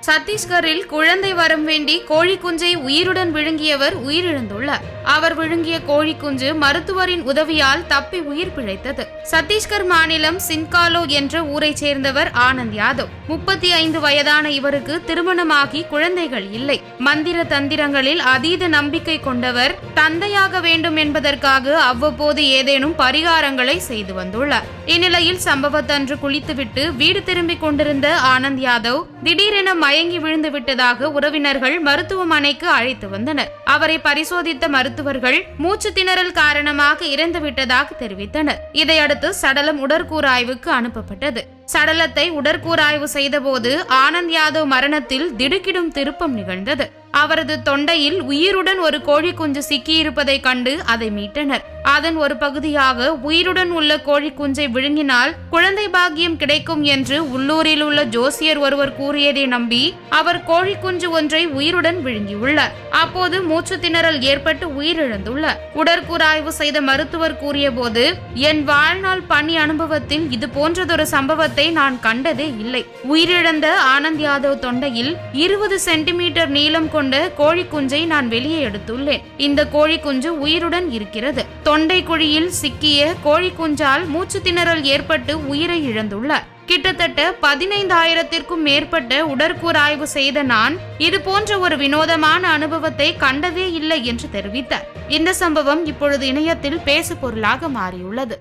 சத்தீஸ்கரில் குழந்தை வரம் வேண்டி கோழி குஞ்சை உயிருடன் விழுங்கியவர் உயிரிழந்துள்ளார். அவர் விழுங்கிய கோழி குஞ்சு மருத்துவரின் உதவியால் தப்பி உயிர் பிழைத்தது. சத்தீஸ்கர் மாநிலம் சின்காலோ என்ற ஊரை சேர்ந்தவர் ஆனந்த் யாதவ். 35 வயதான இவருக்கு திருமணமாகி குழந்தைகள் இல்லை. மந்திர தந்திரங்களில் அதீத நம்பிக்கை கொண்டவர். தந்தையாக வேண்டும் என்பதற்காக அவ்வப்போது ஏதேனும் பரிகாரங்களை செய்து வந்துள்ளார். இந்நிலையில் சம்பவத்தன்று குளித்துவிட்டு வீடு திரும்பிக் கொண்டிருந்த ஆனந்த் யாதவ் திடீரென மயங்கி விழுந்து விட்டதாக உறவினர்கள் மருத்துவமனைக்கு அழைத்து வந்தனர். அவரை பரிசோதித்த மருத்துவர்கள் மூச்சு திணறல் காரணமாக இறந்து விட்டதாக தெரிவித்தனர். இதையடுத்து சடலம் உடற்கூறாய்வுக்கு அனுப்பப்பட்டது. சடலத்தை உடற்கூறாய்வு செய்தபோது ஆனந்த் யாதவ் மரணத்தில் திடுக்கிடும் திருப்பம் நிகழ்ந்தது. அவரது தொண்டையில் உயிருடன் ஒரு கோழி குஞ்சு சிக்கியிருப்பதை கண்டு அதை மீட்டனர். அதன் ஒரு பகுதியாக உயிருடன் உள்ள கோழி குஞ்சை விழுங்கினால் குழந்தை பாக்கியம் கிடைக்கும் என்று உள்ளூரில் உள்ள ஜோசியர் ஒருவர் கூறியதை நம்பி அவர் கோழி குஞ்சு ஒன்றை உயிருடன் விழுங்கியுள்ளார். அப்போது மூச்சு திணறல் ஏற்பட்டு உயிரிழந்துள்ளார். உடற்கூறாய்வு செய்த மருத்துவர் கூறிய போது, என் வாழ்நாள் பணி அனுபவத்தில் இது போன்றதொரு சம்பவத்தை நான் கண்டதே இல்லை. உயிரிழந்த ஆனந்த் யாதவ் தொண்டையில் 20 சென்டிமீட்டர் நீளம் கொண்ட கோழி குஞ்சை நான் வெளியே எடுத்துள்ளேன். இந்த கோழி குஞ்சு உயிருடன் இருக்கிறது. தொண்டை குழியில் சிக்கிய கோழி குஞ்சால் மூச்சு திணறல் ஏற்பட்டு உயிரை இழந்துள்ளார். கிட்டத்தட்ட 15,000த்திற்கும் மேற்பட்ட உடற்கூறாய்வு செய்த நான் இது போன்ற ஒரு வினோதமான அனுபவத்தை கண்டதே இல்லை என்று தெரிவித்தார். இந்த சம்பவம் இப்பொழுது இணையத்தில் பேசு பொருளாக மாறியுள்ளது.